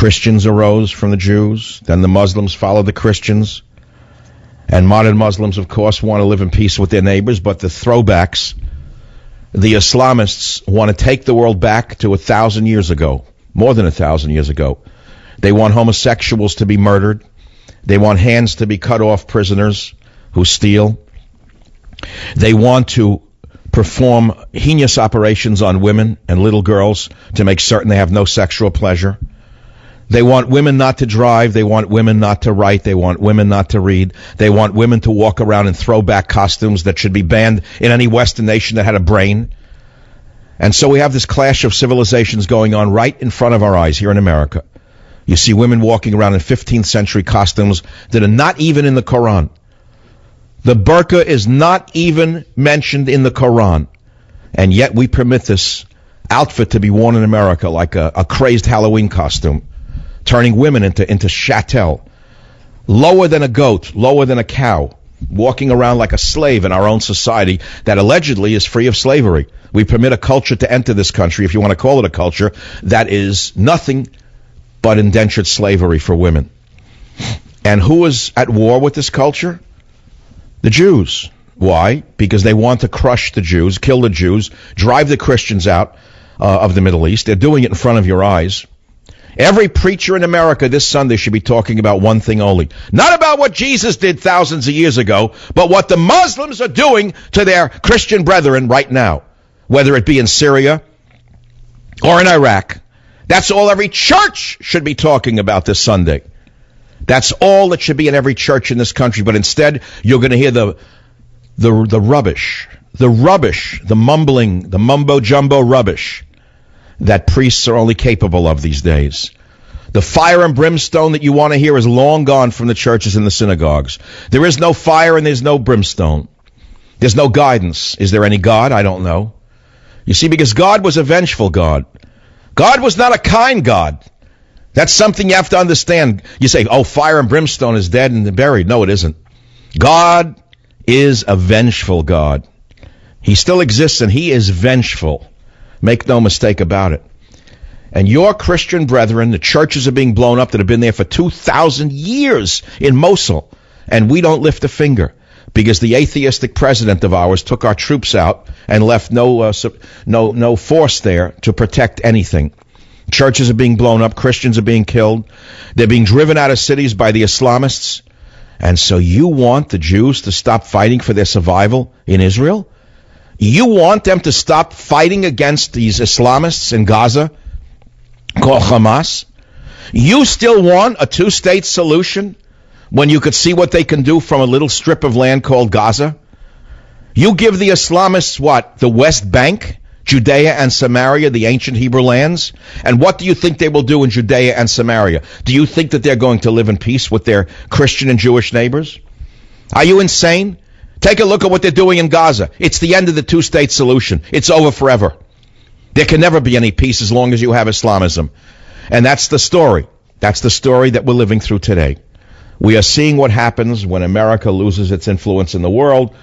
Christians arose from the Jews. Then the Muslims followed the Christians. And modern Muslims, of course, want to live in peace with their neighbors, but the throwbacks, the Islamists, want to take the world back to 1,000 years ago, more than 1,000 years ago. They want homosexuals to be murdered. They want hands to be cut off prisoners who steal. They want to perform heinous operations on women and little girls to make certain they have no sexual pleasure. They want women not to drive. They want women not to write. They want women not to read. They want women to walk around in throwback costumes that should be banned in any Western nation that had a brain. And so we have this clash of civilizations going on right in front of our eyes here in America. You see women walking around in 15th century costumes that are not even in the Quran. The burqa is not even mentioned in the Quran. And yet we permit this outfit to be worn in America like a crazed Halloween costume, turning women into chattel, lower than a goat, lower than a cow, walking around like a slave in our own society that allegedly is free of slavery. We permit a culture to enter this country, if you want to call it a culture, that is nothing but indentured slavery for women. And who is at war with this culture? The Jews. Why? Because they want to crush the Jews, kill the Jews, drive the Christians out of the Middle East. They're doing it in front of your eyes. Every preacher in America this Sunday should be talking about one thing only. Not about what Jesus did thousands of years ago, but what the Muslims are doing to their Christian brethren right now, whether it be in Syria or in Iraq. That's all every church should be talking about this Sunday. That's all that should be in every church in this country. But instead, you're going to hear the rubbish, the mumbling, the mumbo-jumbo rubbish that priests are only capable of these days. The fire and brimstone that you want to hear is long gone from the churches and the synagogues. There is no fire and there's no brimstone. There's no guidance. Is there any God? I don't know. You see, because God was a vengeful God. God was not a kind God. That's something you have to understand. You say, oh, fire and brimstone is dead and buried. No, it isn't. God is a vengeful God. He still exists and he is vengeful. Make no mistake about it. And your Christian brethren, the churches are being blown up that have been there for 2,000 years in Mosul. And we don't lift a finger because the atheistic president of ours took our troops out and left no force there to protect anything. Churches are being blown up. Christians are being killed. They're being driven out of cities by the Islamists. And so you want the Jews to stop fighting for their survival in Israel? You want them to stop fighting against these Islamists in Gaza called Hamas? You still want a two-state solution when you could see what they can do from a little strip of land called Gaza? You give the Islamists what? The West Bank, Judea and Samaria, the ancient Hebrew lands? And what do you think they will do in Judea and Samaria? Do you think that they're going to live in peace with their Christian and Jewish neighbors? Are you insane? Take a look at what they're doing in Gaza. It's the end of the two-state solution. It's over forever. There can never be any peace as long as you have Islamism. And that's the story. That's the story that we're living through today. We are seeing what happens when America loses its influence in the world,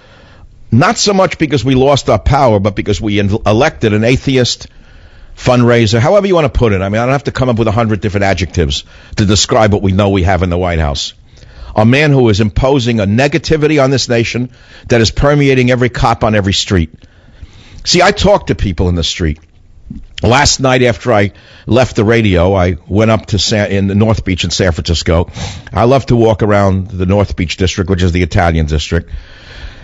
not so much because we lost our power, but because we elected an atheist fundraiser, however you want to put it. I mean, I don't have to come up with 100 different adjectives to describe what we know we have in the White House. A man who is imposing a negativity on this nation that is permeating every cop on every street. See, I talk to people in the street. Last night after I left the radio, I went up to in the North Beach in San Francisco. I love to walk around the North Beach district, which is the Italian district.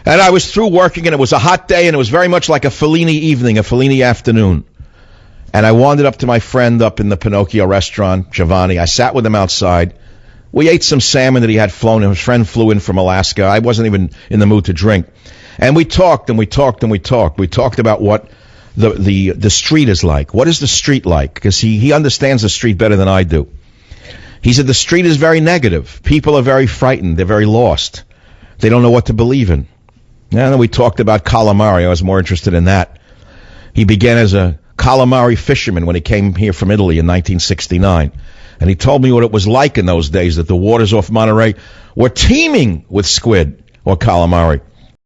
And I was through working, and it was a hot day, and it was very much like a Fellini evening, a Fellini afternoon. And I wandered up to my friend up in the Pinocchio restaurant, Giovanni. I sat with him outside. We ate some salmon that he had flown, and his friend flew in from Alaska. I wasn't even in the mood to drink. And we talked, and we talked, and we talked. We talked about what the street is like. What is the street like? Because he understands the street better than I do. He said the street is very negative. People are very frightened. They're very lost. They don't know what to believe in. And then we talked about calamari. I was more interested in that. He began as a calamari fisherman when he came here from Italy in 1969. And he told me what it was like in those days, that the waters off Monterey were teeming with squid or calamari.